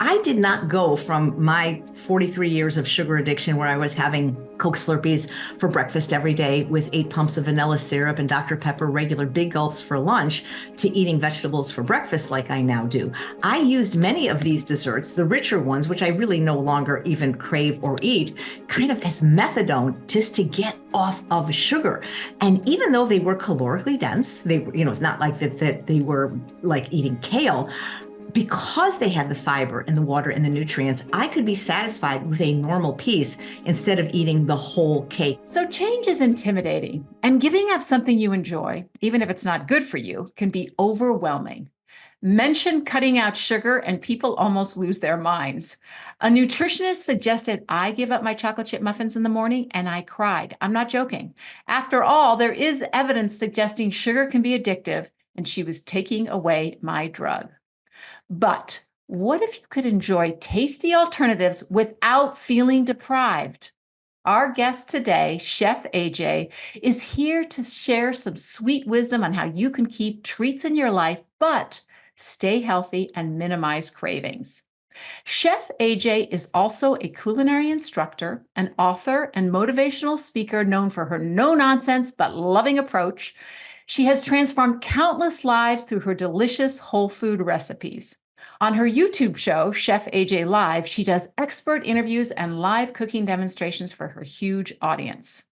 I did not go from my 43 years of sugar addiction where I was having Coke Slurpees for breakfast every day with 8 pumps of vanilla syrup and Dr. Pepper regular big gulps for lunch to eating vegetables for breakfast like I now do. I used many of these desserts, the richer ones, which I really no longer even crave or eat, kind of as methadone just to get off of sugar. And even though they were calorically dense, it's not like that they were like eating kale. Because they had the fiber and the water and the nutrients, I could be satisfied with a normal piece instead of eating the whole cake. So change is intimidating, and giving up something you enjoy, even if it's not good for you, can be overwhelming. Mention cutting out sugar and people almost lose their minds. A nutritionist suggested I give up my chocolate chip muffins in the morning, and I cried. I'm not joking. After all, there is evidence suggesting sugar can be addictive, and she was taking away my drug. But what if you could enjoy tasty alternatives without feeling deprived? Our guest today, Chef AJ, is here to share some sweet wisdom on how you can keep treats in your life, but stay healthy and minimize cravings. Chef AJ is also a culinary instructor, an author, and motivational speaker known for her no-nonsense but loving approach. She has transformed countless lives through her delicious whole food recipes. On her YouTube show, Chef AJ Live, she does expert interviews and live cooking demonstrations for her huge audience.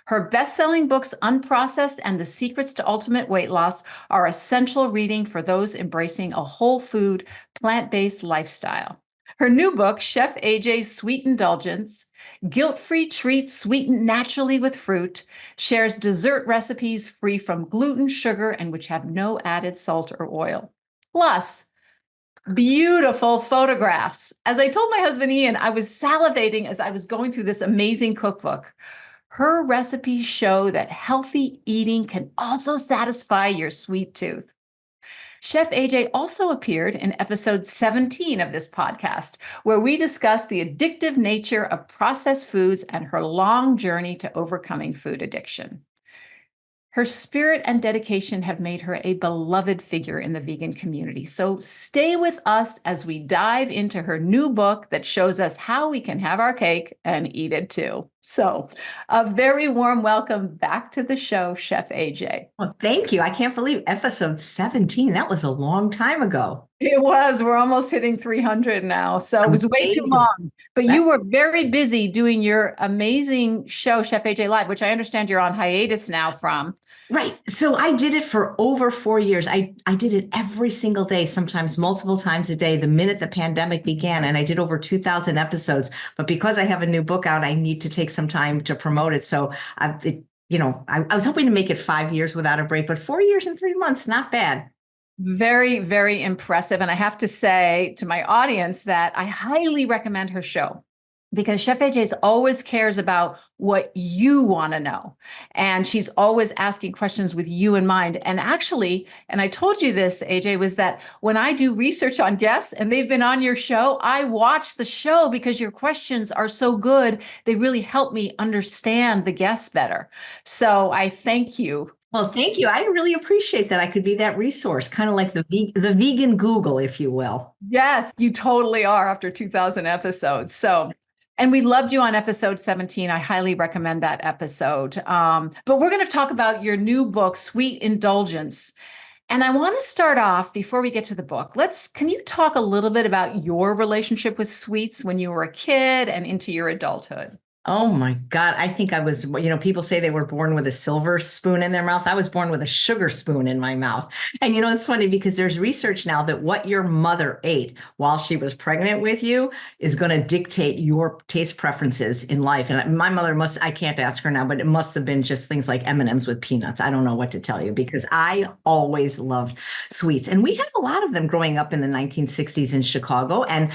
Her best-selling books, Unprocessed and The Secrets to Ultimate Weight Loss, are essential reading for those embracing a whole food, plant-based lifestyle. Her new book, Chef AJ's Sweet Indulgence, guilt-free treats sweetened naturally with fruit, shares dessert recipes free from gluten, sugar, and which have no added salt or oil. Plus, beautiful photographs. As I told my husband, Ian, I was salivating as I was going through this amazing cookbook. Her recipes show that healthy eating can also satisfy your sweet tooth. Chef AJ also appeared in episode 17 of this podcast, where we discussed the addictive nature of processed foods and her long journey to overcoming food addiction. Her spirit and dedication have made her a beloved figure in the vegan community. So stay with us as we dive into her new book that shows us how we can have our cake and eat it too. So a very warm welcome back to the show, Chef AJ. Well, thank you. I can't believe episode 17. That was a long time ago. It was. We're almost hitting 300 now. So it was way too long. But you were very busy doing your amazing show, Chef AJ Live, which I understand you're on hiatus now from. Right. So I did it for over 4 years. I did it every single day, sometimes multiple times a day, the minute the pandemic began. And I did over 2,000 episodes. But because I have a new book out, I need to take some time to promote it. So I was hoping to make it 5 years without a break, but 4 years and 3 months, not bad. Very, very impressive. And I have to say to my audience that I highly recommend her show because Chef AJ always cares about what you want to know. And she's always asking questions with you in mind. And actually, and I told you this, AJ, was that when I do research on guests and they've been on your show, I watch the show because your questions are so good. They really help me understand the guests better. So I thank you. Well, thank you. I really appreciate that I could be that resource, kind of like the vegan Google, if you will. Yes, you totally are after 2,000 episodes. So, and we loved you on episode 17. I highly recommend that episode. But we're going to talk about your new book, Sweet Indulgence. And I want to start off before we get to the book. Can you talk a little bit about your relationship with sweets when you were a kid and into your adulthood? Oh my God. I think I was, people say they were born with a silver spoon in their mouth. I was born with a sugar spoon in my mouth. And it's funny because there's research now that what your mother ate while she was pregnant with you is going to dictate your taste preferences in life. And my mother I can't ask her now, but it must have been just things like M&Ms with peanuts. I don't know what to tell you because I always loved sweets. And we had a lot of them growing up in the 1960s in Chicago. And,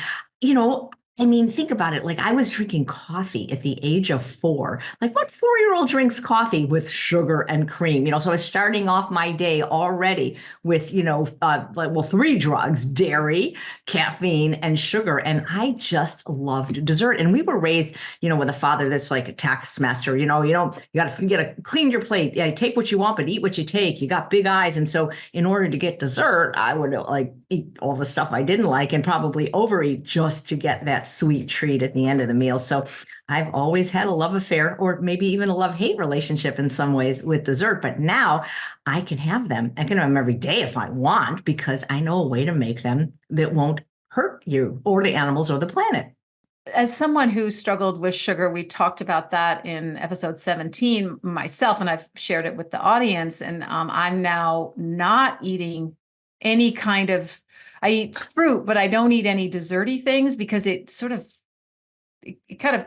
I mean, think about it. Like I was drinking coffee at the age of 4. Like what 4-year-old drinks coffee with sugar and cream? So I was starting off my day already with, like, well, 3 drugs: dairy, caffeine, and sugar. And I just loved dessert. And we were raised, with a father that's like a taskmaster. You gotta clean your plate. Yeah, take what you want, but eat what you take. You got big eyes. And so in order to get dessert, I would like eat all the stuff I didn't like and probably overeat just to get that sweet treat at the end of the meal. So I've always had a love affair, or maybe even a love-hate relationship in some ways with dessert. But now I can have them. I can have them every day if I want, because I know a way to make them that won't hurt you or the animals or the planet. As someone who struggled with sugar, we talked about that in episode 17 myself, and I've shared it with the audience. And I'm now not eating any kind of, I eat fruit, but I don't eat any desserty things because it kind of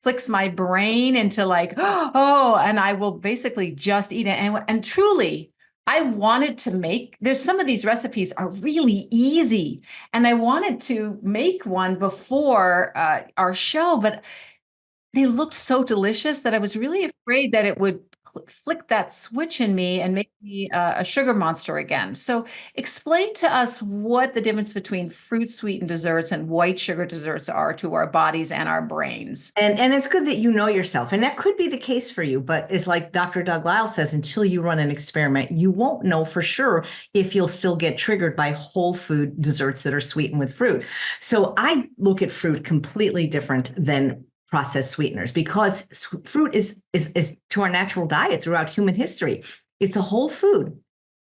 flicks my brain into like, oh, and I will basically just eat it. And truly, I wanted to there's some of these recipes are really easy. And I wanted to make one before our show, but they looked so delicious that I was really afraid that it would flick that switch in me and make me a sugar monster again. So explain to us what the difference between fruit sweetened desserts and white sugar desserts are to our bodies and our brains. And it's good that you know yourself. And that could be the case for you, but it's like Dr. Doug Lisle says, until you run an experiment, you won't know for sure if you'll still get triggered by whole food desserts that are sweetened with fruit. So I look at fruit completely different than processed sweeteners, because fruit is to our natural diet throughout human history. It's a whole food.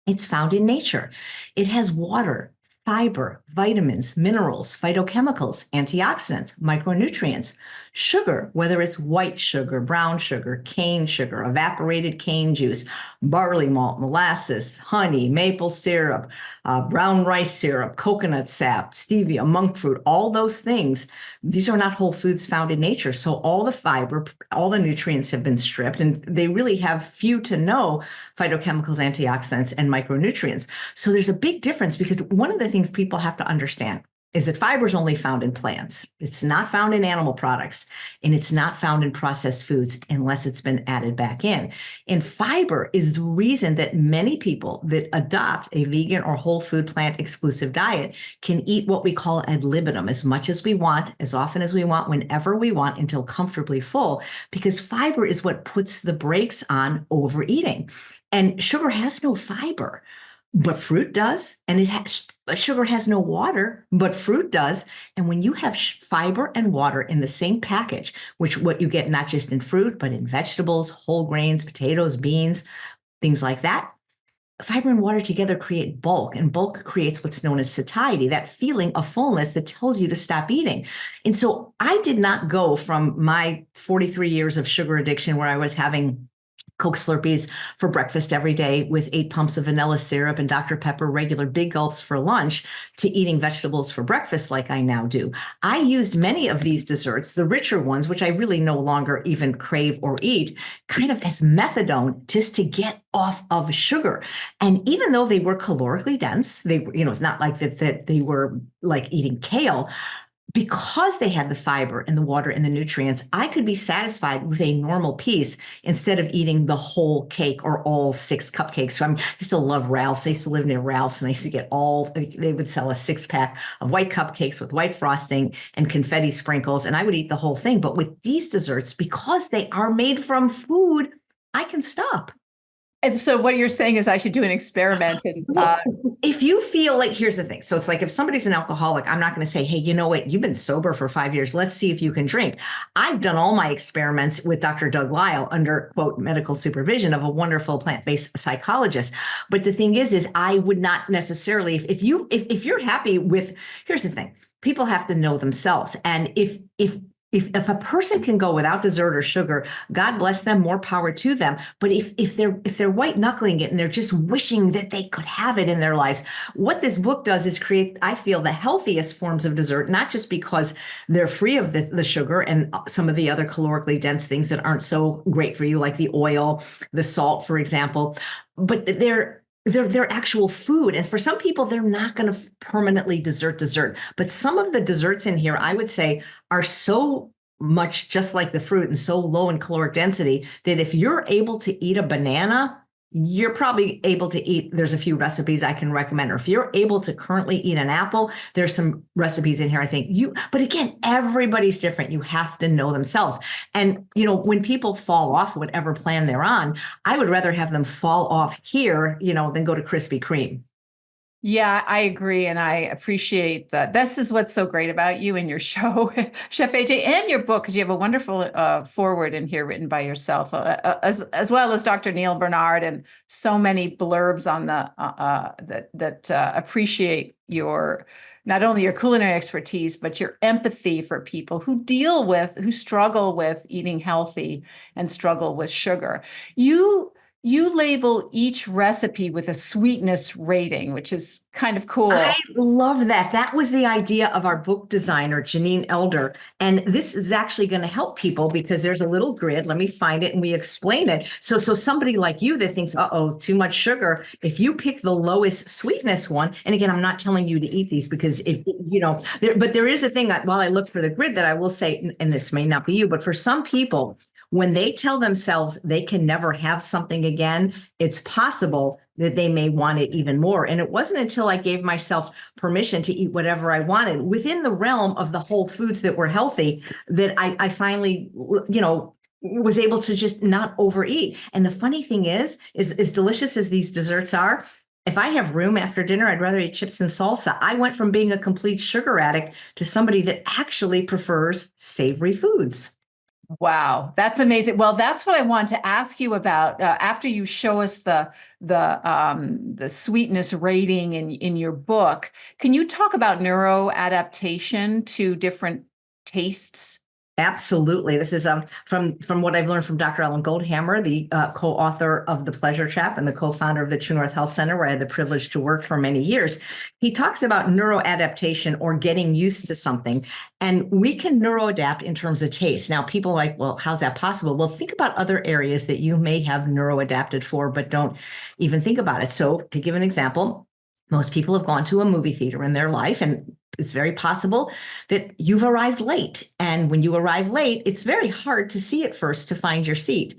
It's found in nature. It has water, fiber, vitamins, minerals, phytochemicals, antioxidants, micronutrients, sugar, whether it's white sugar, brown sugar, cane sugar, evaporated cane juice, barley malt, molasses, honey, maple syrup, brown rice syrup, coconut sap, stevia, monk fruit, all those things. These are not whole foods found in nature. So all the fiber, all the nutrients have been stripped, and they really have few to no phytochemicals, antioxidants, and micronutrients. So there's a big difference, because one of the things people have to understand is that fiber is only found in plants. It's not found in animal products, and it's not found in processed foods unless it's been added back in. And fiber is the reason that many people that adopt a vegan or whole food plant exclusive diet can eat what we call ad libitum, as much as we want, as often as we want, whenever we want, until comfortably full, because fiber is what puts the brakes on overeating. And sugar has no fiber, but fruit does. And sugar has no water, but fruit does. And when you have fiber and water in the same package, which what you get not just in fruit, but in vegetables, whole grains, potatoes, beans, things like that, fiber and water together create bulk, and bulk creates what's known as satiety, that feeling of fullness that tells you to stop eating. And so I did not go from my 43 years of sugar addiction, where I was having Coke Slurpees for breakfast every day with 8 pumps of vanilla syrup and Dr. Pepper regular big gulps for lunch, to eating vegetables for breakfast like I now do. I used many of these desserts, the richer ones, which I really no longer even crave or eat, kind of as methadone, just to get off of sugar. And even though they were calorically dense, it's not like that they were like eating kale. Because they had the fiber and the water and the nutrients, I could be satisfied with a normal piece instead of eating the whole cake or all 6 cupcakes. So I used to love Ralph's. I used to live near Ralph's, and I used to get they would sell a 6-pack of white cupcakes with white frosting and confetti sprinkles, and I would eat the whole thing. But with these desserts, because they are made from food, I can stop. And so what you're saying is I should do an experiment. And if you feel like, here's the thing. So it's like, if somebody's an alcoholic, I'm not going to say, hey, you know what? You've been sober for 5 years. Let's see if you can drink. I've done all my experiments with Dr. Doug Lisle under, quote, medical supervision of a wonderful plant-based psychologist. But the thing is I would not necessarily, if you're happy with, here's the thing, people have to know themselves. And if a person can go without dessert or sugar, God bless them, more power to them. But if they're white knuckling it and they're just wishing that they could have it in their lives, what this book does is create, I feel, the healthiest forms of dessert, not just because they're free of the sugar and some of the other calorically dense things that aren't so great for you, like the oil, the salt, for example, but they're they're actual food. And for some people, they're not going to permanently dessert. But some of the desserts in here, I would say, are so much just like the fruit and so low in caloric density that if you're able to eat a banana, you're probably able to eat. There's a few recipes I can recommend. Or if you're able to currently eat an apple, there's some recipes in here. I think but again, everybody's different. You have to know themselves. And, when people fall off whatever plan they're on, I would rather have them fall off here, than go to Krispy Kreme. Yeah, I agree. And I appreciate that. This is what's so great about you and your show, Chef AJ, and your book, because you have a wonderful foreword in here written by yourself, as well as Dr. Neil Bernard, and so many blurbs on the that appreciate your not only your culinary expertise, but your empathy for people who struggle with eating healthy and struggle with sugar. You label each recipe with a sweetness rating, which is kind of cool. I love that. That was the idea of our book designer, Janine Elder. And this is actually going to help people because there's a little grid. Let me find it and we explain it. So somebody like you that thinks, uh-oh, too much sugar, if you pick the lowest sweetness one, and again, I'm not telling you to eat these because but there is a thing that while I look for the grid that I will say, and this may not be you, but for some people, when they tell themselves they can never have something again, it's possible that they may want it even more. And it wasn't until I gave myself permission to eat whatever I wanted within the realm of the whole foods that were healthy that I finally, was able to just not overeat. And the funny thing is as delicious as these desserts are, if I have room after dinner, I'd rather eat chips and salsa. I went from being a complete sugar addict to somebody that actually prefers savory foods. Wow, that's amazing. Well, that's what I want to ask you about after you show us the sweetness rating in your book. Can you talk about neuroadaptation to different tastes? Absolutely. This is from what I've learned from Dr. Alan Goldhammer, the co-author of The Pleasure Trap and the co-founder of the True North Health Center, where I had the privilege to work for many years. He talks about neuroadaptation or getting used to something. And we can neuroadapt in terms of taste. Now, people are like, well, how's that possible? Well, think about other areas that you may have neuroadapted for, but don't even think about it. So to give an example, most people have gone to a movie theater in their life, and it's very possible that you've arrived late. And when you arrive late, it's very hard to see at first to find your seat.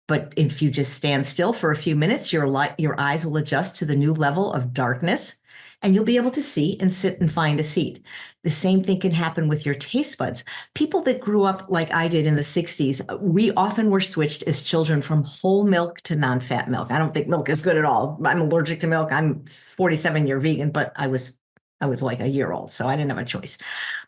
But if you just stand still for a few minutes, your eyes will adjust to the new level of darkness, and you'll be able to see and sit and find a seat. The same thing can happen with your taste buds. People that grew up like I did in the 60s, we often were switched as children from whole milk to non-fat milk. I don't think milk is good at all. I'm allergic to milk. I'm 47-year vegan, but I was like a year old, so I didn't have a choice.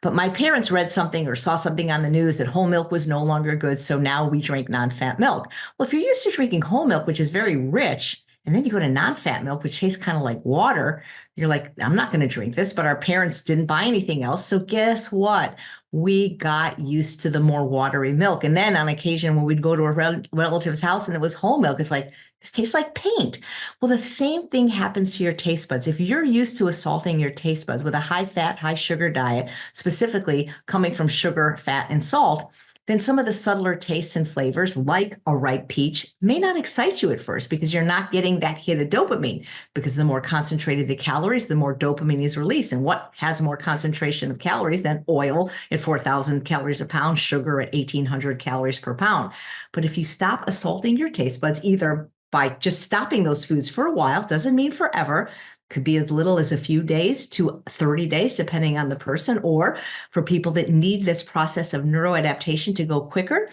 But my parents read something or saw something on the news that whole milk was no longer good, so now we drink non-fat milk. Well, if you're used to drinking whole milk, which is very rich, and then you go to non-fat milk, which tastes kind of like water, you're like, I'm not going to drink this, but our parents didn't buy anything else. So guess what? We got used to the more watery milk. And then on occasion, when we'd go to a relative's house and it was whole milk, it's like, this tastes like paint. Well, the same thing happens to your taste buds. If you're used to assaulting your taste buds with a high fat, high sugar diet, specifically coming from sugar, fat, and salt, then some of the subtler tastes and flavors, like a ripe peach, may not excite you at first because you're not getting that hit of dopamine. Because the more concentrated the calories, the more dopamine is released. And what has more concentration of calories than oil at 4,000 calories a pound, sugar at 1,800 calories per pound? But if you stop assaulting your taste buds, either by just stopping those foods for a while, doesn't mean forever, could be as little as a few days to 30 days, depending on the person, or for people that need this process of neuroadaptation to go quicker,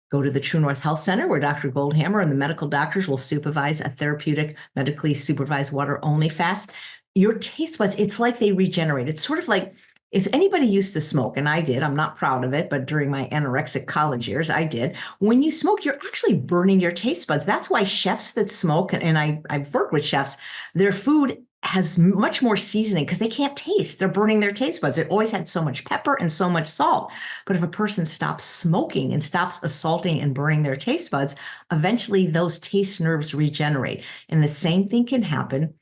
go to the True North Health Center, where Dr. Goldhammer and the medical doctors will supervise a therapeutic, medically supervised water-only fast. Your taste buds, it's like they regenerate. It's sort of like if anybody used to smoke, and I did, I'm not proud of it, but during my anorexic college years, I did. When you smoke, you're actually burning your taste buds. That's why chefs that smoke, and I've worked with chefs, their food has much more seasoning because they can't taste. They're burning their taste buds. It always had so much pepper and so much salt. But if a person stops smoking and stops assaulting and burning their taste buds, eventually those taste nerves regenerate. And the same thing can happen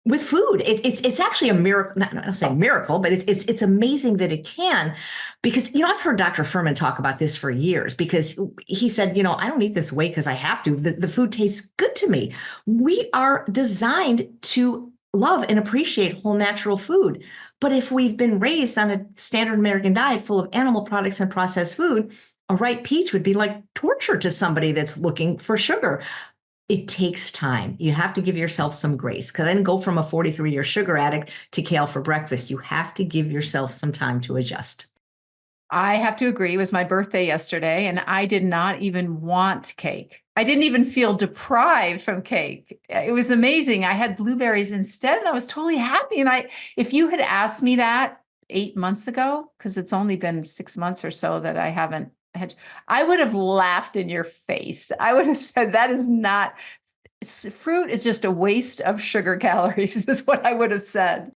with food. It's actually a miracle. Not saying miracle, but it's amazing that it can, because I've heard Dr. Furman talk about this for years, because he said, I don't eat this way because I have to. The food tastes good to me. We are designed to love and appreciate whole natural food. But if we've been raised on a standard American diet full of animal products and processed food, a ripe peach would be like torture to somebody that's looking for sugar. It takes time. You have to give yourself some grace, because then go from a 43-year sugar addict to kale for breakfast. You have to give yourself some time to adjust. I have to agree. It was my birthday yesterday, and I did not even want cake. I didn't even feel deprived from cake. It was amazing. I had blueberries instead, and I was totally happy. And if you had asked me that 8 months ago, because it's only been 6 months or so that I haven't had, I would have laughed in your face. I would have said, that is not, fruit is just a waste of sugar calories, is what I would have said.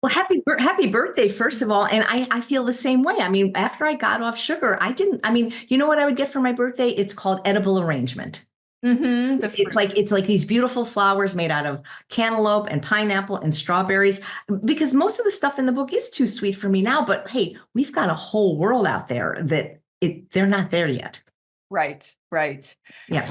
Well, happy birthday, first of all. And I feel the same way. I mean, after I got off sugar, you know what I would get for my birthday? It's called edible arrangement. Mm-hmm. It's like these beautiful flowers made out of cantaloupe and pineapple and strawberries, because most of the stuff in the book is too sweet for me now. But hey, we've got a whole world out there that they're not there yet. Right. Yeah.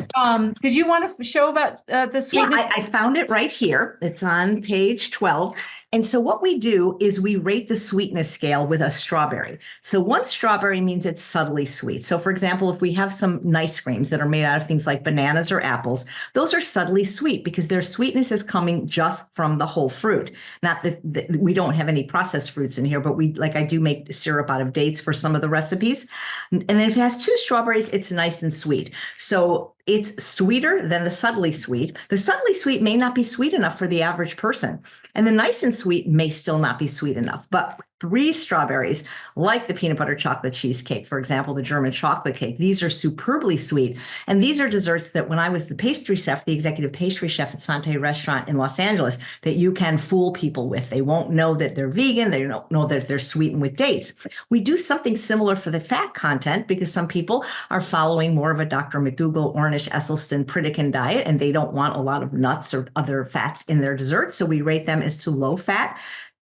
Did you want to show about the sweetness? Yeah, I found it right here. It's on page 12. And so what we do is we rate the sweetness scale with a strawberry. So one strawberry means it's subtly sweet. So for example, if we have some nice creams that are made out of things like bananas or apples, those are subtly sweet because their sweetness is coming just from the whole fruit. Not that we don't have any processed fruits in here, but I do make syrup out of dates for some of the recipes. And then if it has two strawberries, it's nice and sweet. So it's sweeter than the subtly sweet. The subtly sweet may not be sweet enough for the average person, and the nice and sweet may still not be sweet enough. But 3 strawberries, like the peanut butter chocolate cheesecake, for example, the German chocolate cake, these are superbly sweet. And these are desserts that when I was the pastry chef, the executive pastry chef at Sante Restaurant in Los Angeles, that you can fool people with. They won't know that they're vegan. They don't know that they're sweetened with dates. We do something similar for the fat content, because some people are following more of a Dr. McDougall, Ornish, Esselstyn, Pritikin diet, and they don't want a lot of nuts or other fats in their desserts. So we rate them as too low fat,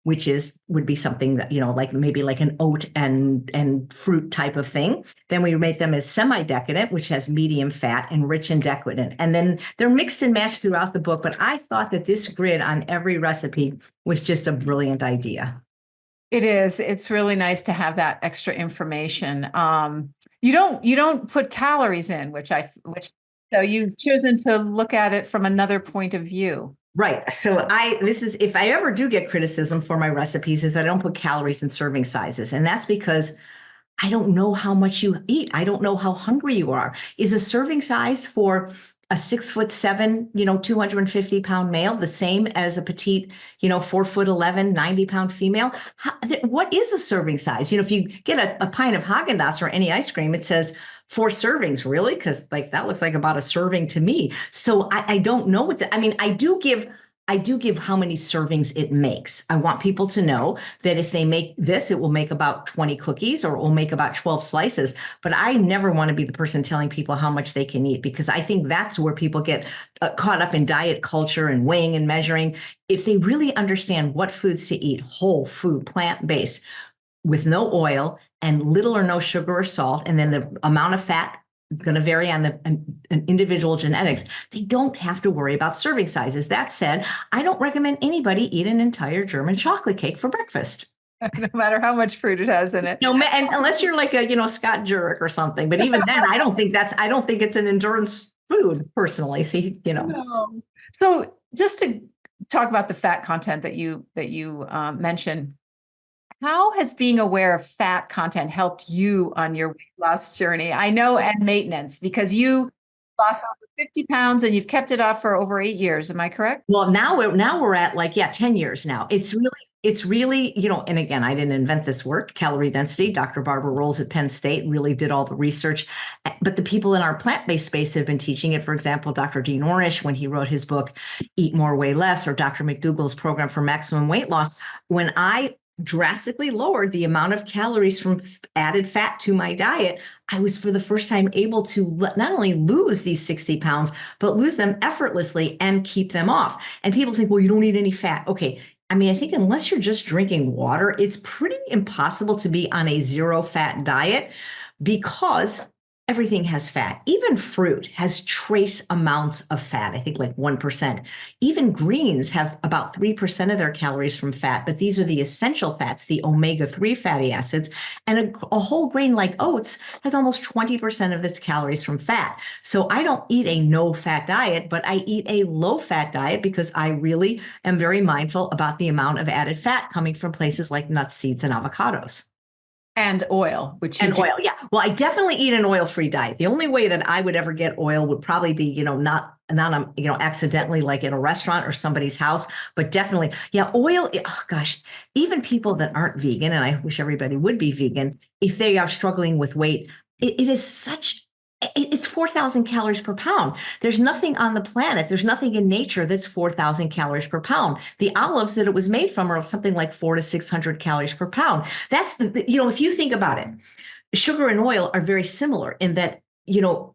which would be something that, like maybe like an oat and fruit type of thing. Then we rate them as semi-decadent, which has medium fat, and rich and decadent. And then they're mixed and matched throughout the book. But I thought that this grid on every recipe was just a brilliant idea. It is. It's really nice to have that extra information. You don't put calories in, so you've chosen to look at it from another point of view. Right. So if I ever do get criticism for my recipes, is that I don't put calories in serving sizes. And that's because I don't know how much you eat. I don't know how hungry you are. Is a serving size for a 6'7", 250-pound male the same as a petite, 4'11", 90-pound female? What is a serving size? If you get a pint of Haagen-Dazs or any ice cream, it says 4 servings, really? Because that looks like about a serving to me. So I don't know I do give how many servings it makes. I want people to know that if they make this, it will make about 20 cookies, or it will make about 12 slices. But I never want to be the person telling people how much they can eat, because I think that's where people get caught up in diet culture and weighing and measuring. If they really understand what foods to eat, whole food, plant-based, with no oil and little or no sugar or salt, and then the amount of fat going to vary on an individual genetics, they don't have to worry about serving sizes. That said, I don't recommend anybody eat an entire German chocolate cake for breakfast. No matter how much fruit it has in it. No, and unless you're like a, Scott Jurek or something. But even then, I don't think it's an endurance food personally. See, No. So just to talk about the fat content that you mentioned, how has being aware of fat content helped you on your weight loss journey? I know, and maintenance, because you lost over 50 pounds and you've kept it off for over 8 years. Am I correct? Well, now we're at 10 years now. It's really, and again, I didn't invent this work, calorie density. Dr. Barbara Rolls at Penn State really did all the research, but the people in our plant-based space have been teaching it. For example, Dr. Dean Ornish, when he wrote his book, Eat More, Weigh Less, or Dr. McDougall's program for maximum weight loss. When I drastically lowered the amount of calories from added fat to my diet, I was for the first time able to not only lose these 60 pounds, but lose them effortlessly and keep them off. And people think, well, you don't eat any fat. Okay. I mean, I think unless you're just drinking water, it's pretty impossible to be on a zero fat diet because everything has fat. Even fruit has trace amounts of fat, I think like 1%. Even greens have about 3% of their calories from fat, but these are the essential fats, the omega-3 fatty acids. And a whole grain like oats has almost 20% of its calories from fat. So I don't eat a no-fat diet, but I eat a low-fat diet because I really am very mindful about the amount of added fat coming from places like nuts, seeds, and avocados. And oil, which you And oil, yeah. Well, I definitely eat an oil-free diet. The only way that I would ever get oil would probably be, not accidentally like in a restaurant or somebody's house, but definitely, yeah, oil. Oh gosh, even people that aren't vegan, and I wish everybody would be vegan, if they are struggling with weight, it is such. It's 4,000 calories per pound. There's nothing on the planet. There's nothing in nature that's 4,000 calories per pound. The olives that it was made from are something like 400 to 600 calories per pound. That's if you think about it, sugar and oil are very similar in that,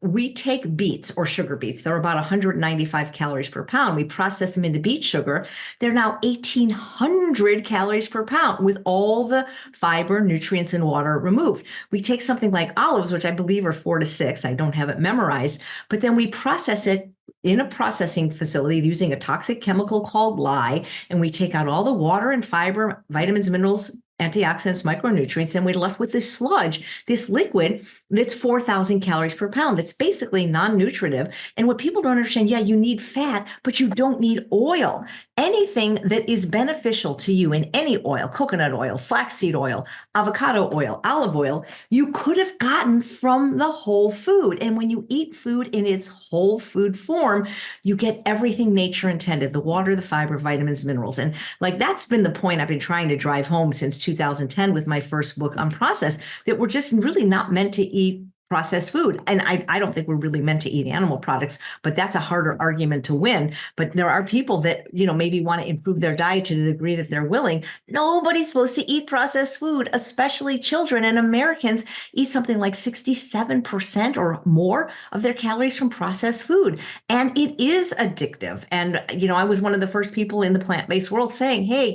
we take beets or sugar beets. They're about 195 calories per pound. We process them into beet sugar. They're now 1,800 calories per pound with all the fiber, nutrients, and water removed. We take something like olives, which I believe are 4 to 6. I don't have it memorized, but then we process it in a processing facility using a toxic chemical called lye, and we take out all the water and fiber, vitamins, minerals, antioxidants, micronutrients, and we're left with this sludge, this liquid that's 4,000 calories per pound. That's basically non-nutritive. And what people don't understand, yeah, you need fat, but you don't need oil. Anything that is beneficial to you in any oil, coconut oil, flaxseed oil, avocado oil, olive oil, you could have gotten from the whole food. And when you eat food in its whole food form, you get everything nature intended, the water, the fiber, vitamins, minerals. And like that's been the point I've been trying to drive home since 2010 with my first book on process, that we're just really not meant to eat processed food. And I don't think we're really meant to eat animal products, but that's a harder argument to win. But there are people that, maybe want to improve their diet to the degree that they're willing. Nobody's supposed to eat processed food, especially children. And Americans eat something like 67% or more of their calories from processed food. And it is addictive. And, I was one of the first people in the plant-based world saying, hey,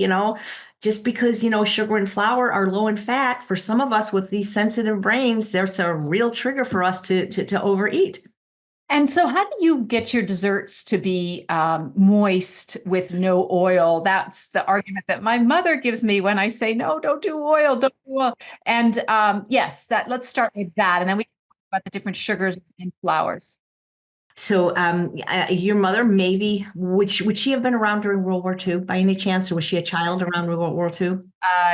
just because, sugar and flour are low in fat, for some of us with these sensitive brains, there's a real trigger for us to overeat. And so how do you get your desserts to be moist with no oil? That's the argument that my mother gives me when I say, no, don't do oil, don't do oil. And yes, let's start with that. And then we can talk about the different sugars and flours. So your mother, maybe, would she have been around during World War II by any chance, or was she a child around World War II?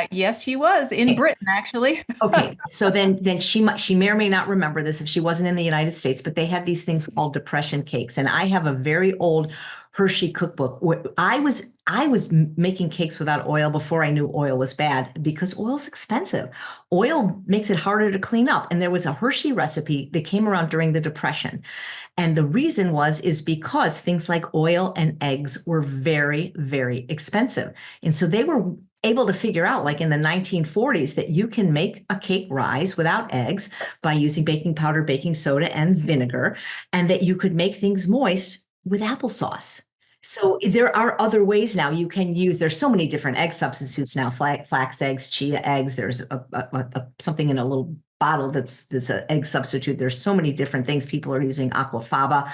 Yes, she was in Britain, actually. Okay, so then she may or may not remember this if she wasn't in the United States, but they had these things called depression cakes, and I have a very old Hershey cookbook where I was making cakes without oil before I knew oil was bad because oil's expensive. Oil makes it harder to clean up, and there was a Hershey recipe that came around during the Depression, and the reason is because things like oil and eggs were very, very expensive, and so they were able to figure out, like in the 1940s, that you can make a cake rise without eggs by using baking powder, baking soda, and vinegar, and that you could make things moist with applesauce. So there are other ways now you can use. There's so many different egg substitutes now: flax eggs, chia eggs. There's something in a little bottle that's an egg substitute. There's so many different things. People are using aquafaba.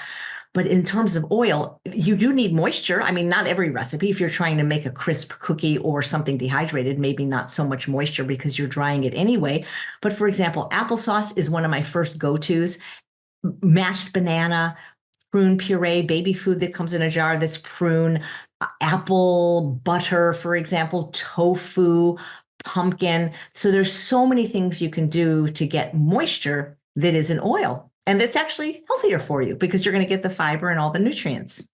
But in terms of oil, you do need moisture. I mean, not every recipe. If you're trying to make a crisp cookie or something dehydrated, maybe not so much moisture because you're drying it anyway. But for example, applesauce is one of my first go-tos. Mashed banana, prune puree, baby food that comes in a jar that's prune, apple butter, for example, tofu, pumpkin. So there's so many things you can do to get moisture that isn't oil. And that's actually healthier for you because you're going to get the fiber and all the nutrients.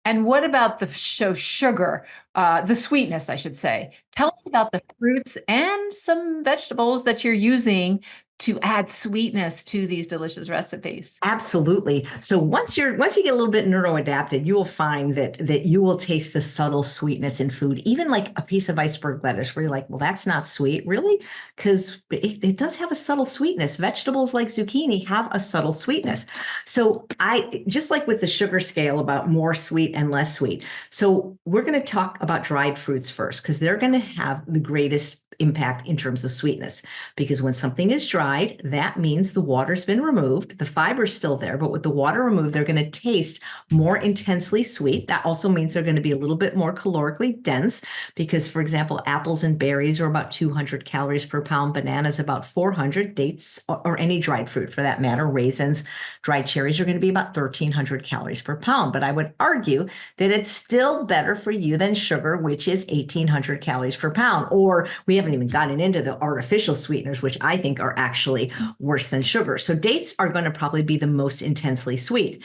And what about the sugar, the sweetness, I should say? Tell us about the fruits and some vegetables that you're using to add sweetness to these delicious recipes. Absolutely. So once you get a little bit neuroadapted, you will find that you will taste the subtle sweetness in food, even like a piece of iceberg lettuce, where you're like, well, that's not sweet, really, because it does have a subtle sweetness. Vegetables like zucchini have a subtle sweetness. So I just like with the sugar scale about more sweet and less sweet. So we're going to talk about dried fruits first, because they're going to have the greatest impact in terms of sweetness, because when something is dried, that means the water's been removed, the fiber's still there, but with the water removed, they're going to taste more intensely sweet. That also means they're going to be a little bit more calorically dense, because, for example, apples and berries are about 200 calories per pound, bananas about 400, dates or any dried fruit for that matter, raisins, dried cherries are going to be about 1,300 calories per pound. But I would argue that it's still better for you than sugar, which is 1,800 calories per pound. Or we haven't even gotten into the artificial sweeteners, which I think are actually worse than sugar. So dates are going to probably be the most intensely sweet.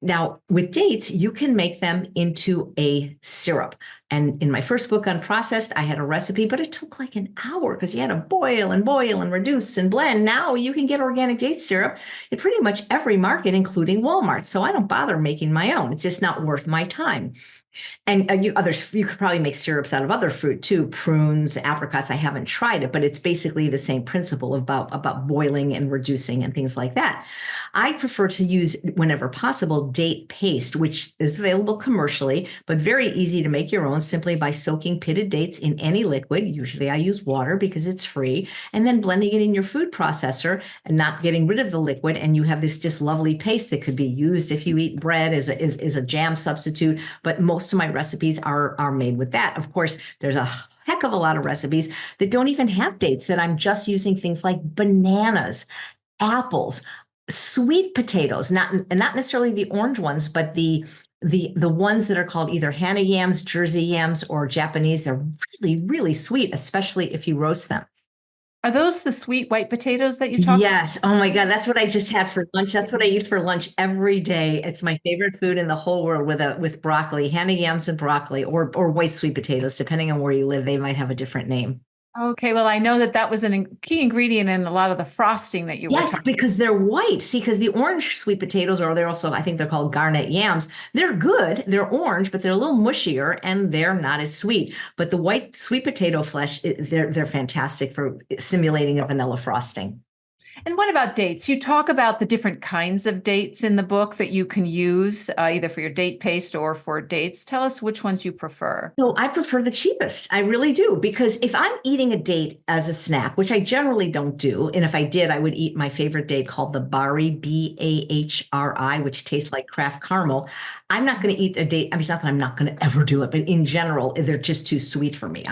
Now, with dates, you can make them into a syrup. And in my first book on processed, I had a recipe, but it took like an hour because you had to boil and reduce and blend. Now you can get organic date syrup in pretty much every market, including Walmart. So I don't bother making my own. It's just not worth my time. And you could probably make syrups out of other fruit too, prunes, apricots. I haven't tried it, but it's basically the same principle about boiling and reducing and things like that. I prefer to use, whenever possible, date paste, which is available commercially, but very easy to make your own simply by soaking pitted dates in any liquid. Usually I use water because it's free, and then blending it in your food processor and not getting rid of the liquid. And you have this just lovely paste that could be used if you eat bread as a jam substitute. But most of my recipes are made with that. Of course, there's a heck of a lot of recipes that don't even have dates, that I'm just using things like bananas, apples, sweet potatoes, not necessarily the orange ones, but the ones that are called either Hana yams, Jersey yams, or Japanese. They're really, really sweet, especially if you roast them. Are those the sweet white potatoes that you talked about? Yes. Oh my God. That's what I just had for lunch. That's what I eat for lunch every day. It's my favorite food in the whole world, with broccoli, Hana yams and broccoli, or white sweet potatoes, depending on where you live. They might have a different name. Okay, well, I know that was a key ingredient in a lot of the frosting that you were talking about. Yes, because they're white. See, because the orange sweet potatoes, or they're also, I think they're called garnet yams, they're good. They're orange, but they're a little mushier and they're not as sweet. But the white sweet potato flesh, they're fantastic for simulating a vanilla frosting. And what about dates? You talk about the different kinds of dates in the book that you can use either for your date paste or for dates. Tell us which ones you prefer. No, I prefer the cheapest. I really do. Because if I'm eating a date as a snack, which I generally don't do, and if I did, I would eat my favorite date called the Bari, Bahri, which tastes like Kraft caramel. I'm not going to eat a date. I mean, it's not that I'm not going to ever do it, but in general, they're just too sweet for me.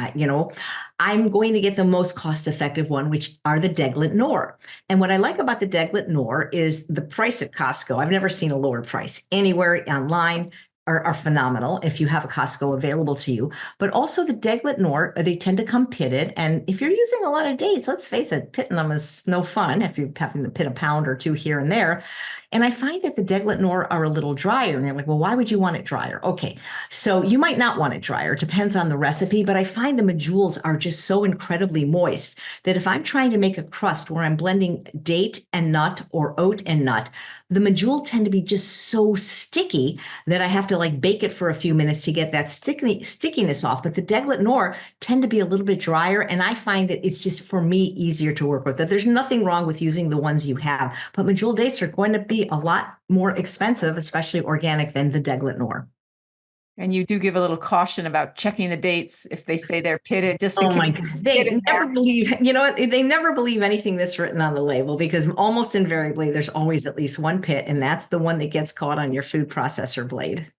I'm going to get the most cost-effective one, which are the Deglet Noor. And what I like about the Deglet Noor is the price at Costco. I've never seen a lower price anywhere online. Are phenomenal if you have a Costco available to you. But also the Deglet Noor, they tend to come pitted. And if you're using a lot of dates, let's face it, pitting them is no fun if you're having to pit a pound or two here and there. And I find that the Deglet Noor are a little drier. And you're like, well, why would you want it drier? Okay, so you might not want it drier. It depends on the recipe. But I find the medules are just so incredibly moist that if I'm trying to make a crust where I'm blending date and nut or oat and nut, the medjool tend to be just so sticky that I have to like bake it for a few minutes to get that stickiness off. But the Deglet Noor tend to be a little bit drier, and I find that it's just, for me, easier to work with. That there's nothing wrong with using the ones you have, but medjool dates are going to be a lot more expensive, especially organic, than the Deglet Noor. And you do give a little caution about checking the dates if they say they're pitted. Just oh my God, they never believe. They never believe anything that's written on the label, because almost invariably there's always at least one pit, and that's the one that gets caught on your food processor blade.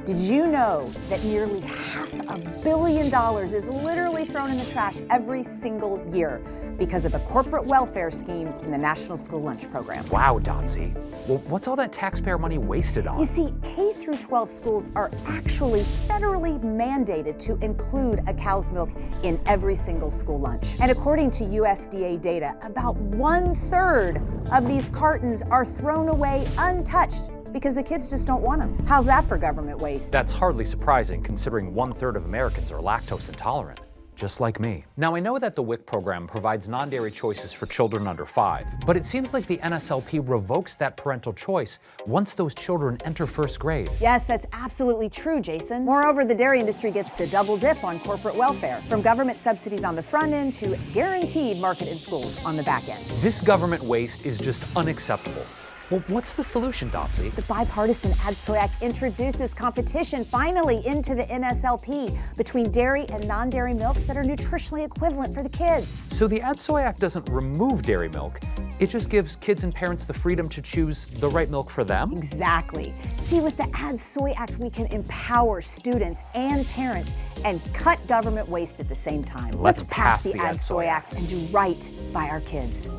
Did you know that nearly $500 million is literally thrown in the trash every single year because of a corporate welfare scheme in the National School Lunch Program? Wow, Dotsie. Well, what's all that taxpayer money wasted on? You see, K through 12 schools are actually federally mandated to include a cow's milk in every single school lunch. And according to USDA data, about 1/3 of these cartons are thrown away untouched because the kids just don't want them. How's that for government waste? That's hardly surprising, considering 1/3 of Americans are lactose intolerant. just like me. Now, I know that the WIC program provides non-dairy choices for children under 5, but it seems like the NSLP revokes that parental choice once those children enter first grade. Yes, that's absolutely true, Jason. Moreover, the dairy industry gets to double dip on corporate welfare, from government subsidies on the front end to guaranteed marketed schools on the back end. This government waste is just unacceptable. Well, what's the solution, Dotsie? The bipartisan Add Soy Act introduces competition finally into the NSLP between dairy and non-dairy milks that are nutritionally equivalent for the kids. So the Add Soy Act doesn't remove dairy milk. It just gives kids and parents the freedom to choose the right milk for them? Exactly. See, with the Add Soy Act, we can empower students and parents and cut government waste at the same time. Let's pass the Add Soy Act and do right by our kids.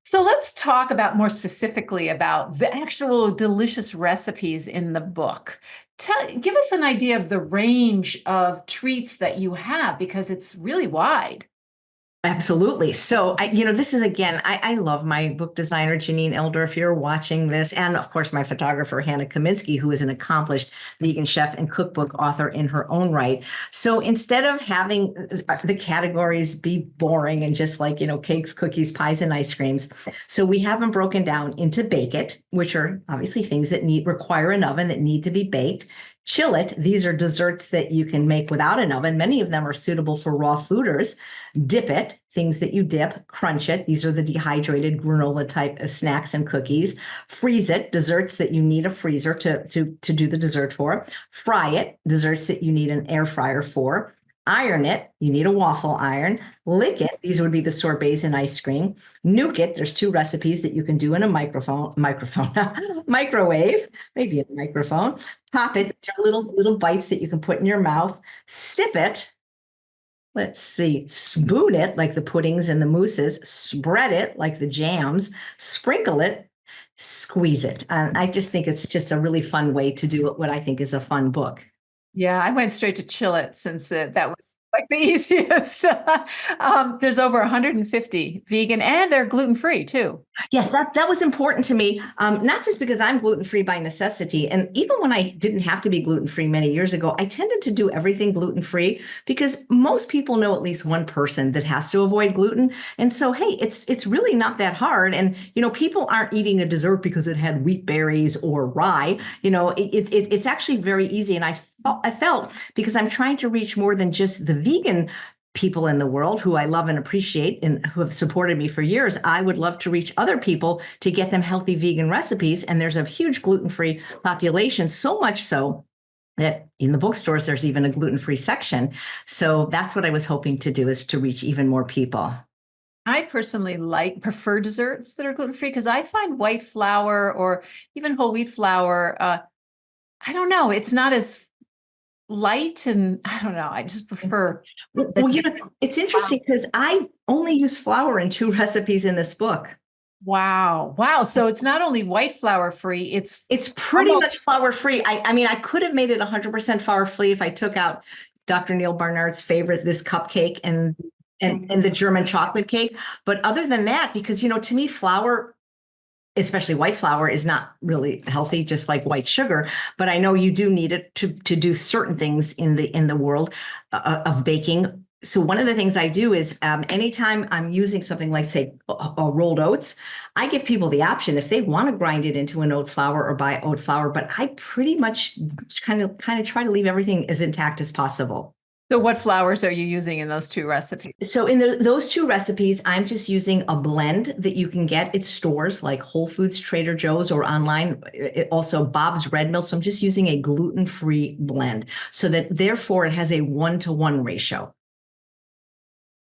So let's talk about more specifically about the actual delicious recipes in the book. Give us an idea of the range of treats that you have, because it's really wide. Absolutely. So, this is, again, I love my book designer, Janine Elder, if you're watching this, and of course, my photographer, Hannah Kaminsky, who is an accomplished vegan chef and cookbook author in her own right. So instead of having the categories be boring and just like, cakes, cookies, pies, and ice creams, so we have them broken down into bake it, which are obviously things that require an oven, that need to be baked. Chill it. These are desserts that you can make without an oven. Many of them are suitable for raw fooders. Dip it, things that you dip. Crunch it. These are the dehydrated granola type of snacks and cookies. Freeze it, desserts that you need a freezer to do the dessert for. Fry it, desserts that you need an air fryer for. Iron it, you need a waffle iron. Lick it, these would be the sorbets and ice cream. Nuke it, there's 2 recipes that you can do in a microwave, maybe in a microphone. Pop it, little bites that you can put in your mouth. Sip it. Let's see, spoon it like the puddings and the mousses. Spread it like the jams. Sprinkle it. Squeeze it. I just think it's just a really fun way to do what I think is a fun book. Yeah, I went straight to chill it since that was like the easiest. There's over 150 vegan, and they're gluten-free too. Yes, that was important to me, not just because I'm gluten-free by necessity. And even when I didn't have to be gluten-free many years ago, I tended to do everything gluten-free because most people know at least one person that has to avoid gluten. And so, hey, it's really not that hard. And, people aren't eating a dessert because it had wheat berries or rye. It's actually very easy. And I felt, because I'm trying to reach more than just the vegan people in the world who I love and appreciate and who have supported me for years, I would love to reach other people to get them healthy vegan recipes. And there's a huge gluten-free population, so much so that in the bookstores, there's even a gluten-free section. So that's what I was hoping to do, is to reach even more people. I personally prefer desserts that are gluten-free because I find white flour or even whole wheat flour, I don't know, it's not as light, and I don't know, I just prefer. Well, it's interesting because I only use flour in 2 recipes in this book. Wow. So it's not only white flour free, it's pretty much flour free. I mean, I could have made it 100% flour free if I took out Dr. Neil Barnard's favorite, this cupcake and the German chocolate cake. But other than that, because, to me, flour, especially white flour, is not really healthy, just like white sugar. But I know you do need it to do certain things in the world of baking. So one of the things I do is anytime I'm using something like, say, rolled oats, I give people the option if they want to grind it into an oat flour or buy oat flour. But I pretty much kind of try to leave everything as intact as possible. So what flours are you using in those 2 recipes? So in those 2 recipes, I'm just using a blend that you can get at stores like Whole Foods, Trader Joe's, or online, also Bob's Red Mill. So I'm just using a gluten-free blend so that therefore it has a 1-to-1 ratio.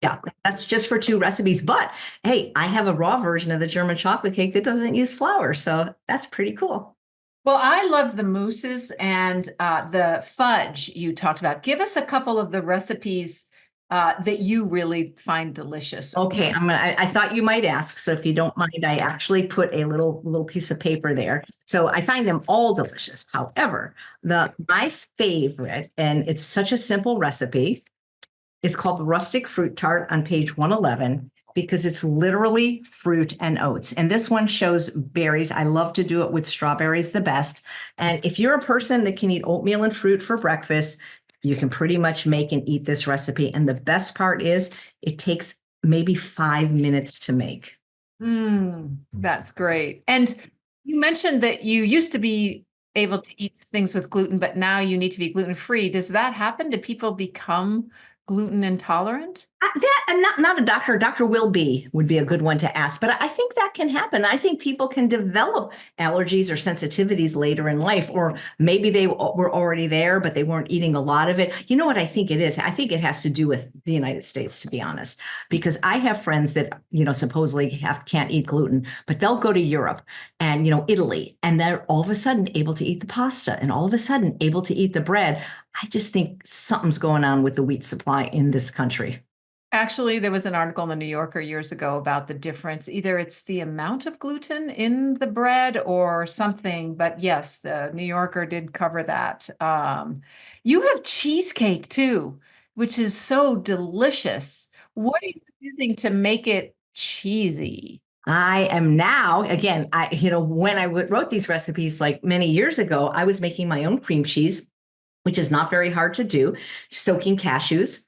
Yeah, that's just for 2 recipes. But hey, I have a raw version of the German chocolate cake that doesn't use flour. So that's pretty cool. Well, I love the mousses and the fudge you talked about. Give us a couple of the recipes that you really find delicious. Okay, I thought you might ask, so if you don't mind, I actually put a little piece of paper there. So I find them all delicious. However, my favorite, and it's such a simple recipe, is called the Rustic Fruit Tart on page 111. because it's literally fruit and oats. And this one shows berries. I love to do it with strawberries the best. And if you're a person that can eat oatmeal and fruit for breakfast, you can pretty much make and eat this recipe. And the best part is it takes maybe 5 minutes to make. That's great. And you mentioned that you used to be able to eat things with gluten, but now you need to be gluten-free. Does that happen? Do people become gluten intolerant? Not a doctor. A doctor would be a good one to ask, but I think that can happen. I think people can develop allergies or sensitivities later in life, or maybe they were already there, but they weren't eating a lot of it. You know what I think it is? I think it has to do with the United States, to be honest, because I have friends that, supposedly can't eat gluten, but they'll go to Europe and, Italy, and they're all of a sudden able to eat the pasta and all of a sudden able to eat the bread. I just think something's going on with the wheat supply in this country. Actually, there was an article in the New Yorker years ago about the difference. Either it's the amount of gluten in the bread or something, but yes, the New Yorker did cover that. You have cheesecake too, which is so delicious. What are you using to make it cheesy? I am now, again, when I wrote these recipes like many years ago, I was making my own cream cheese, which is not very hard to do, soaking cashews.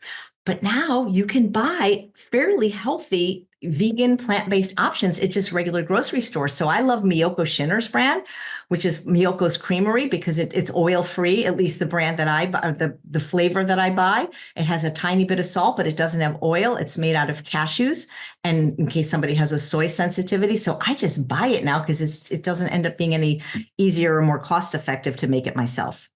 But now you can buy fairly healthy vegan plant-based options at just regular grocery stores. So I love Miyoko Shinner's brand, which is Miyoko's Creamery, because it's oil-free, at least the brand that I buy, the flavor that I buy. It has a tiny bit of salt, but it doesn't have oil. It's made out of cashews, and in case somebody has a soy sensitivity. So I just buy it now because it doesn't end up being any easier or more cost-effective to make it myself.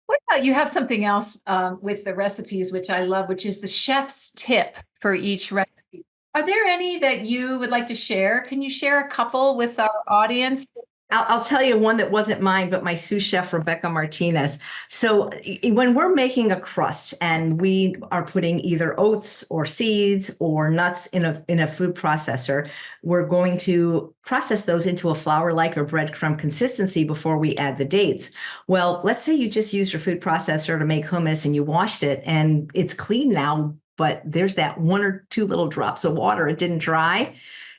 What about you have something else with the recipes, which I love, which is the chef's tip for each recipe. Are there any that you would like to share? Can you share a couple with our audience? I'll tell you one that wasn't mine, but my sous chef, Rebecca Martinez. So when we're making a crust and we are putting either oats or seeds or nuts in a food processor, we're going to process those into a flour-like or breadcrumb consistency before we add the dates. Well, let's say you just used your food processor to make hummus and you washed it and it's clean now, but there's that 1 or 2 little drops of water. It didn't dry.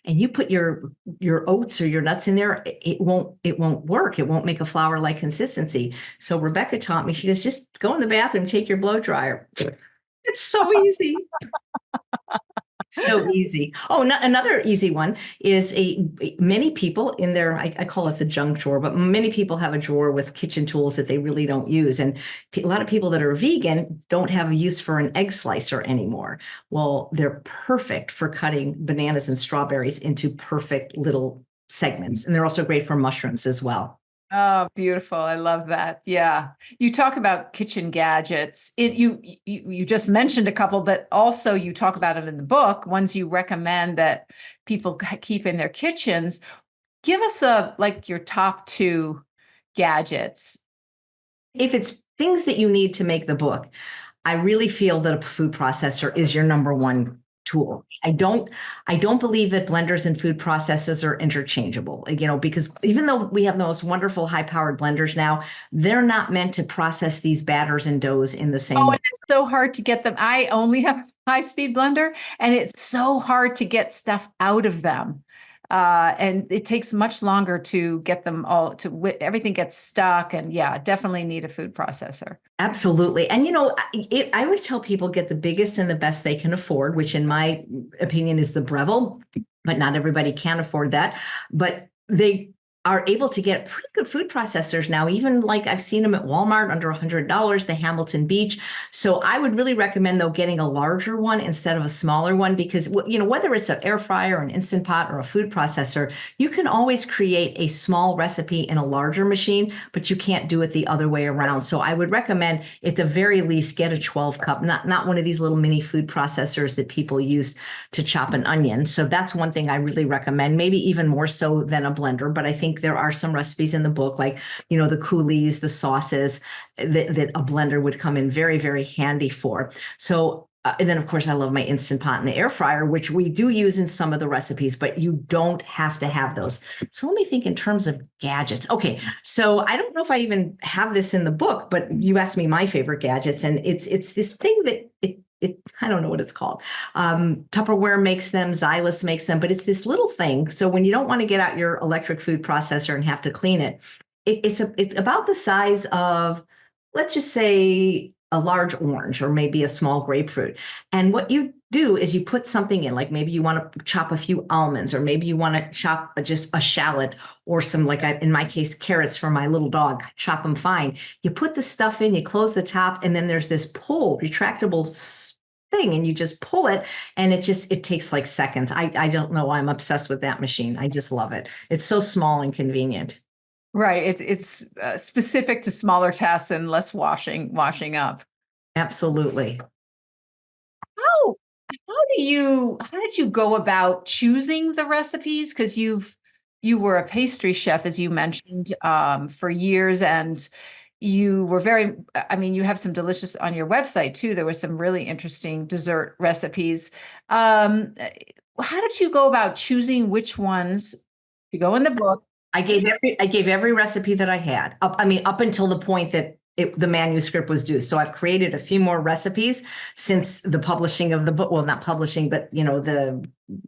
And you put your oats or your nuts in there, it won't work. It won't make a flour-like consistency. So Rebecca taught me, she goes, just go in the bathroom, take your blow dryer. It's so easy. So easy. Oh, another easy one is many people in their, I call it the junk drawer, but many people have a drawer with kitchen tools that they really don't use. And a lot of people that are vegan don't have a use for an egg slicer anymore. Well, they're perfect for cutting bananas and strawberries into perfect little segments. And they're also great for mushrooms as well. Oh, beautiful. I love that. Yeah. You talk about kitchen gadgets. You just mentioned a couple, but also you talk about it in the book, ones you recommend that people keep in their kitchens. Give us your top 2 gadgets. If it's things that you need to make the book, I really feel that a food processor is your number one tool. I don't believe that blenders and food processors are interchangeable, because even though we have the most wonderful high-powered blenders now, they're not meant to process these batters and doughs in the same way. And it's so hard to get them. I only have a high-speed blender, and it's so hard to get stuff out of them. And it takes much longer to get them all everything gets stuck, and definitely need a food processor. Absolutely. And, I always tell people get the biggest and the best they can afford, which in my opinion is the Breville, but not everybody can afford that. But they are able to get pretty good food processors now, even like I've seen them at Walmart under $100, the Hamilton Beach. So I would really recommend, though, getting a larger one instead of a smaller one, because, whether it's an air fryer, an Instant Pot, or a food processor, you can always create a small recipe in a larger machine, but you can't do it the other way around. So I would recommend, at the very least, get a 12 cup, not one of these little mini food processors that people use to chop an onion. So that's one thing I really recommend, maybe even more so than a blender. But I think there are some recipes in the book, like, the coulis, the sauces, that a blender would come in very, very handy for. So, and then of course, I love my Instant Pot and the air fryer, which we do use in some of the recipes, but you don't have to have those. So let me think in terms of gadgets. Okay. So I don't know if I even have this in the book, but you asked me my favorite gadgets, and it's this thing that I don't know what it's called. Tupperware makes them, Xylus makes them, but it's this little thing. So when you don't want to get out your electric food processor and have to clean it, it's about the size of, let's just say, a large orange or maybe a small grapefruit. And what you do is you put something in, like maybe you want to chop a few almonds, or maybe you want to chop just a shallot or some, like in my case, carrots for my little dog, chop them fine. You put the stuff in, you close the top, and then there's this pull, retractable thing, and you just pull it, and it takes like seconds. I don't know why I'm obsessed with that machine. I just love it. It's so small and convenient. Right. It's specific to smaller tasks and less washing up. Absolutely. How did you go about choosing the recipes? Because you were a pastry chef, as you mentioned, for years, and you were you have some delicious on your website too. There were some really interesting dessert recipes. How did you go about choosing which ones to go in the book? I gave every recipe that I had up until the point that the manuscript was due. So I've created a few more recipes since the publishing of the book. Well, not publishing, but the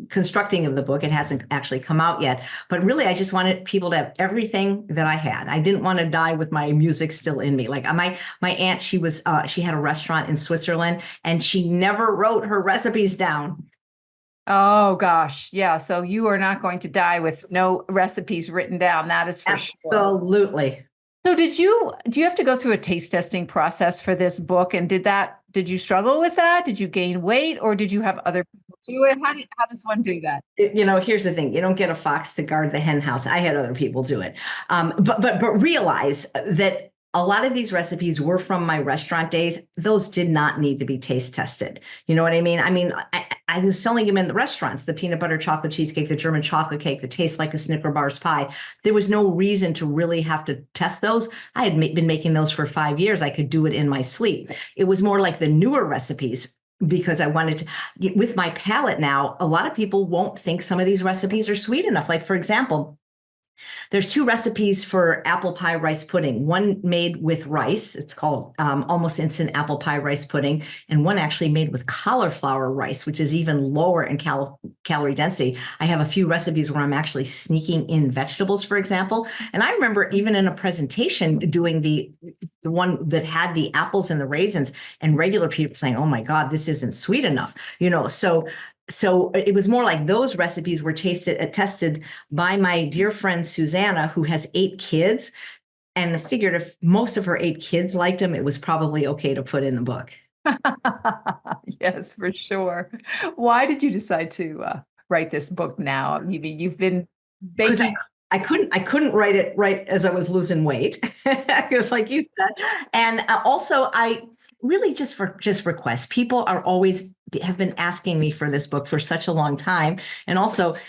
constructing of the book. It hasn't actually come out yet. But really, I just wanted people to have everything that I had. I didn't want to die with my music still in me. Like my aunt, she had a restaurant in Switzerland, and she never wrote her recipes down. Oh gosh. Yeah. So you are not going to die with no recipes written down. That is for sure. Absolutely. So do you have to go through a taste testing process for this book? And did you struggle with that? Did you gain weight, or did you have other people do it? How does one do that? Here's the thing. You don't get a fox to guard the hen house. I had other people do it. But realize that a lot of these recipes were from my restaurant days. Those did not need to be taste tested. You know what I mean? I was selling them in the restaurants, the peanut butter chocolate cheesecake, the German chocolate cake that tastes like a Snicker bars pie. There was no reason to really have to test those. I had been making those for 5 years. I could do it in my sleep. It was more like the newer recipes, because I wanted to, with my palate now, a lot of people won't think some of these recipes are sweet enough. Like, for example, there's 2 recipes for apple pie rice pudding. One made with rice. It's called almost instant apple pie rice pudding. And one actually made with cauliflower rice, which is even lower in calorie density. I have a few recipes where I'm actually sneaking in vegetables, for example. And I remember even in a presentation doing the one that had the apples and the raisins, and regular people saying, "Oh my God, this isn't sweet enough." So it was more like those recipes were tested by my dear friend Susanna, who has 8 kids, and I figured if most of her 8 kids liked them, it was probably okay to put in the book. Yes, for sure. Why did you decide to write this book now? You've been baking. I couldn't write it right as I was losing weight, because like you said, and also I really just requests. People have been asking me for this book for such a long time. And also the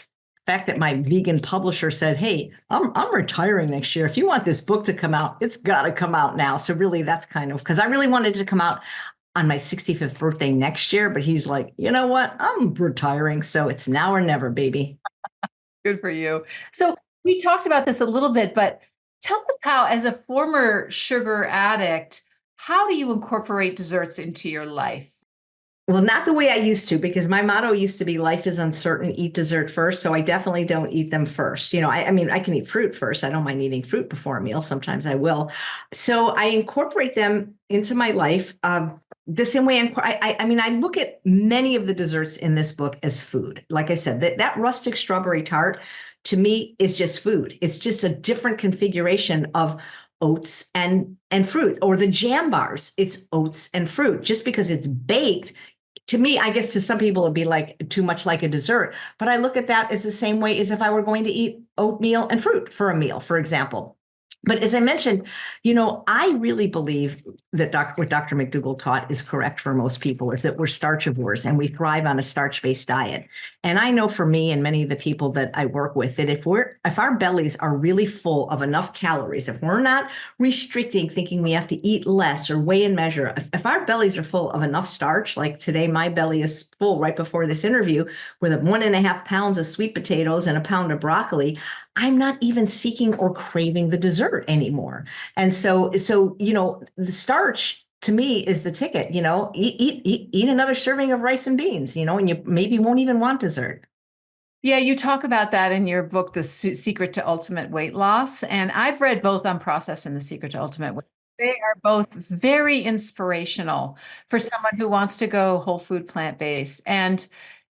fact that my vegan publisher said, "Hey, I'm retiring next year. If you want this book to come out, it's got to come out now." So really that's kind of, because I really wanted it to come out on my 65th birthday next year, but he's like, "You know what? I'm retiring. So it's now or never, baby." Good for you. So we talked about this a little bit, but tell us how, as a former sugar addict, how do you incorporate desserts into your life? Well, not the way I used to, because my motto used to be life is uncertain, eat dessert first. So I definitely don't eat them first. I can eat fruit first. I don't mind eating fruit before a meal. Sometimes I will. So I incorporate them into my life the same way. I look at many of the desserts in this book as food. Like I said, that rustic strawberry tart to me is just food. It's just a different configuration of oats and fruit. Or the jam bars, it's oats and fruit. Just because it's baked, to me, I guess to some people it'd be like too much like a dessert, but I look at that as the same way as if I were going to eat oatmeal and fruit for a meal, for example. But as I mentioned, I really believe that what Dr. McDougall taught is correct for most people, is that we're starchivores and we thrive on a starch-based diet. And I know for me and many of the people that I work with that if our bellies are really full of enough calories, if we're not restricting, thinking we have to eat less or weigh and measure, if our bellies are full of enough starch, like today, my belly is full right before this interview with 1.5 pounds of sweet potatoes and a pound of broccoli, I'm not even seeking or craving the dessert anymore. And so, the starch to me is the ticket. Eat another serving of rice and beans, and you maybe won't even want dessert. Yeah, you talk about that in your book, The Secret to Ultimate Weight Loss. And I've read both Unprocessed and The Secret to Ultimate Weight Loss. They are both very inspirational for someone who wants to go whole food plant-based. And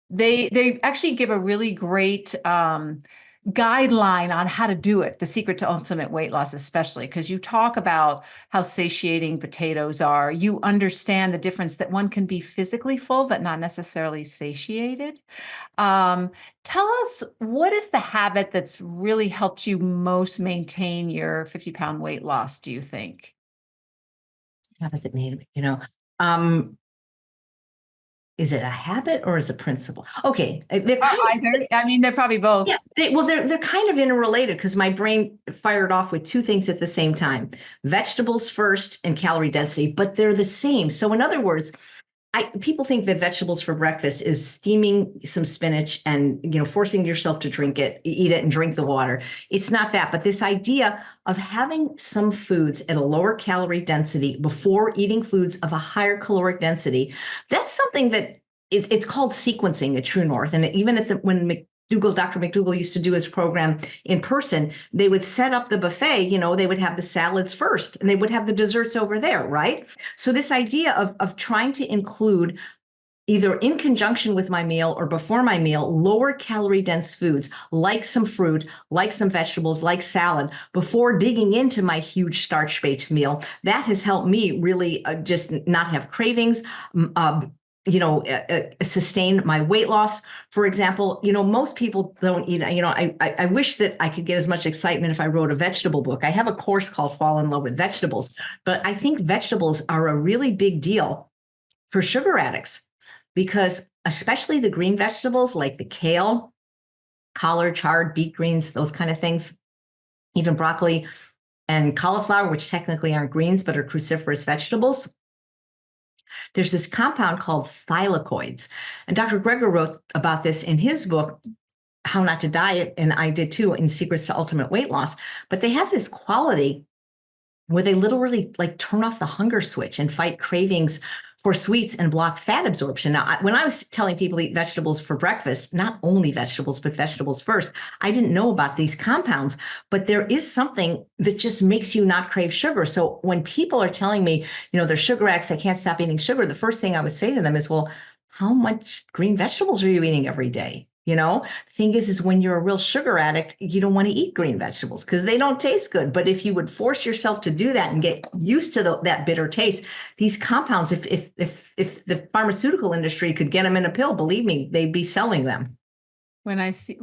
they actually give a really great guideline on how to do it, The Secret to Ultimate Weight Loss, especially because you talk about how satiating potatoes are. You understand the difference that one can be physically full, but not necessarily satiated. Tell us, what is the habit that's really helped you most maintain your 50-pound weight loss, do you think? Habit that made me, is it a habit or is it a principle? Okay, they're Either. I mean, they're probably both. Yeah, they're kind of interrelated because my brain fired off with two things at the same time: vegetables first and calorie density, but they're the same. So in other words, people think that vegetables for breakfast is steaming some spinach and forcing yourself to eat it and drink the water. It's not that, but this idea of having some foods at a lower calorie density before eating foods of a higher caloric density, that's something that it's called sequencing at True North. And even when Dr. McDougall used to do his program in person, they would set up the buffet, they would have the salads first and they would have the desserts over there, right? So this idea of trying to include, either in conjunction with my meal or before my meal, lower calorie dense foods like some fruit, like some vegetables, like salad, before digging into my huge starch-based meal, that has helped me really just not have cravings, sustain my weight loss. For example, most people don't eat, I wish that I could get as much excitement if I wrote a vegetable book. I have a course called Fall in Love with Vegetables, but I think vegetables are a really big deal for sugar addicts because especially the green vegetables like the kale, collard, chard, beet greens, those kind of things, even broccoli and cauliflower, which technically aren't greens, but are cruciferous vegetables. There's this compound called thylakoids. And Dr. Greger wrote about this in his book, How Not to Diet, and I did too, in Secrets to Ultimate Weight Loss. But they have this quality where they literally turn off the hunger switch and fight cravings for sweets and block fat absorption. Now, when I was telling people to eat vegetables for breakfast, not only vegetables, but vegetables first, I didn't know about these compounds, but there is something that just makes you not crave sugar. So when people are telling me, they're sugar addicts, I can't stop eating sugar, the first thing I would say to them is, well, how much green vegetables are you eating every day? The thing is when you're a real sugar addict, you don't want to eat green vegetables because they don't taste good. But if you would force yourself to do that and get used to that bitter taste, these compounds, if the pharmaceutical industry could get them in a pill, believe me, they'd be selling them. When I see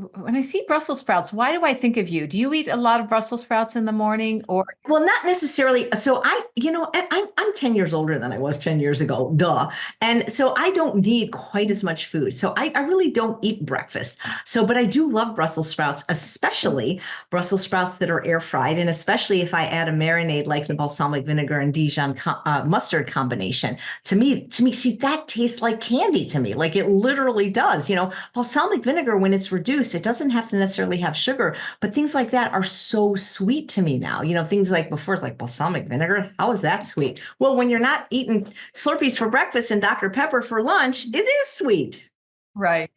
Brussels sprouts, why do I think of you? Do you eat a lot of Brussels sprouts in the morning, or? Well, not necessarily. So I'm 10 years older than I was 10 years ago, duh. And so I don't need quite as much food. So I really don't eat breakfast. But I do love Brussels sprouts, especially Brussels sprouts that are air fried. And especially if I add a marinade like the balsamic vinegar and Dijon mustard combination. To me, see, that tastes like candy to me. Like it literally does. Balsamic vinegar, when it's reduced, it doesn't have to necessarily have sugar, but things like that are so sweet to me now. Things like before, it's like balsamic vinegar. How is that sweet? Well, when you're not eating Slurpees for breakfast and Dr. Pepper for lunch, it is sweet. Right.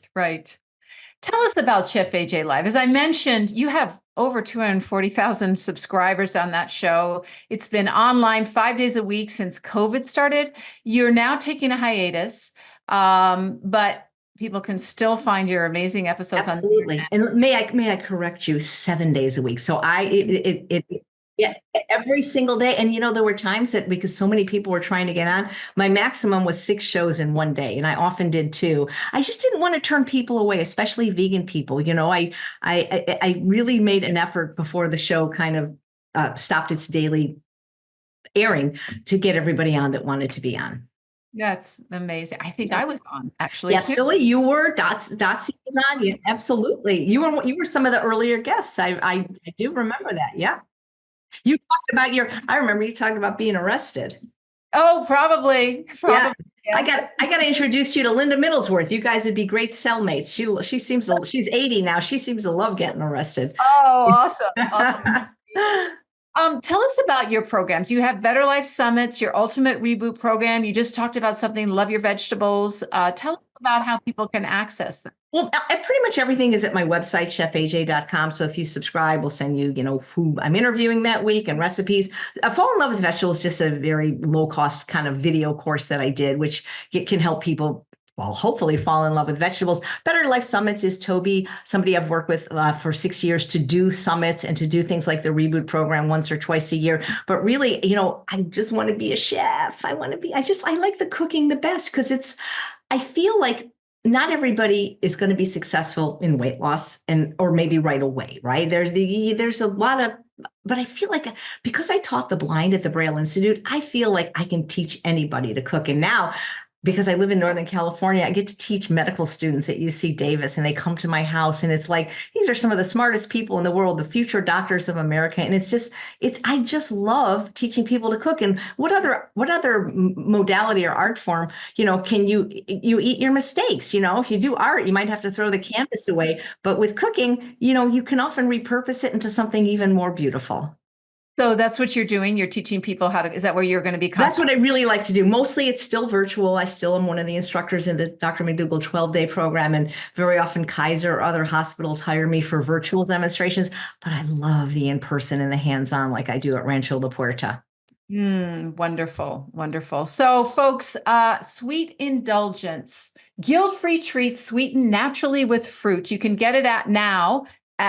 Tell us about Chef AJ Live. As I mentioned, you have over 240,000 subscribers on that show. It's been online 5 days a week since COVID started. You're now taking a hiatus, but people can still find your amazing episodes. Absolutely. On the internet. And may I correct you, 7 days a week. So yeah, every single day. And there were times that because so many people were trying to get on, my maximum was 6 shows in one day. And I often did too. I just didn't want to turn people away, especially vegan people. I really made an effort before the show kind of stopped its daily airing to get everybody on that wanted to be on. That's amazing. I think I was on actually. Absolutely, too. You were. Dotsie was on. Yeah, absolutely. You were some of the earlier guests. I do remember that. Yeah. You talked about I remember you talking about being arrested. Oh, probably. Yeah. Yes. I got to introduce you to Linda Middlesworth. You guys would be great cellmates. She's 80 now. She seems to love getting arrested. Oh, awesome. Tell us about your programs. You have Better Life Summits, your Ultimate Reboot program. You just talked about something, Love Your Vegetables. Tell us about how people can access them. Well, pretty much everything is at my website, chefaj.com. So if you subscribe, we'll send you, who I'm interviewing that week and recipes. Fall in Love with Vegetables is just a very low cost kind of video course that I did, which can help people, well, hopefully fall in love with vegetables. Better Life Summits is Toby, somebody I've worked with for 6 years to do summits and to do things like the Reboot program once or twice a year. But really, I just want to be a chef. I like the cooking the best because I feel like not everybody is going to be successful in weight loss or maybe right away, right? There's a lot of, but I feel like because I taught the blind at the Braille Institute, I feel like I can teach anybody to cook. And now, because I live in Northern California, I get to teach medical students at UC Davis, and they come to my house, and it's like, these are some of the smartest people in the world, the future doctors of America. And I just love teaching people to cook. And what other modality or art form, can you eat your mistakes? If you do art, you might have to throw the canvas away, but with cooking, you can often repurpose it into something even more beautiful. So that's what you're doing. You're teaching people is that where you're going to be? That's what I really like to do. Mostly it's still virtual. I still am one of the instructors in the Dr. McDougall 12-day program. And very often Kaiser or other hospitals hire me for virtual demonstrations. But I love the in-person and the hands-on like I do at Rancho La Puerta. Wonderful. Wonderful. So folks, Sweet Indulgence, guilt-free treats sweetened naturally with fruit. You can get it now.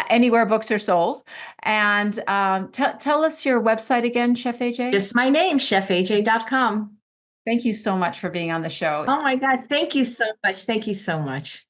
Anywhere books are sold. And tell us your website again, Chef AJ. Just my name, chefaj.com. Thank you so much for being on the show. Oh my God. Thank you so much. Thank you so much.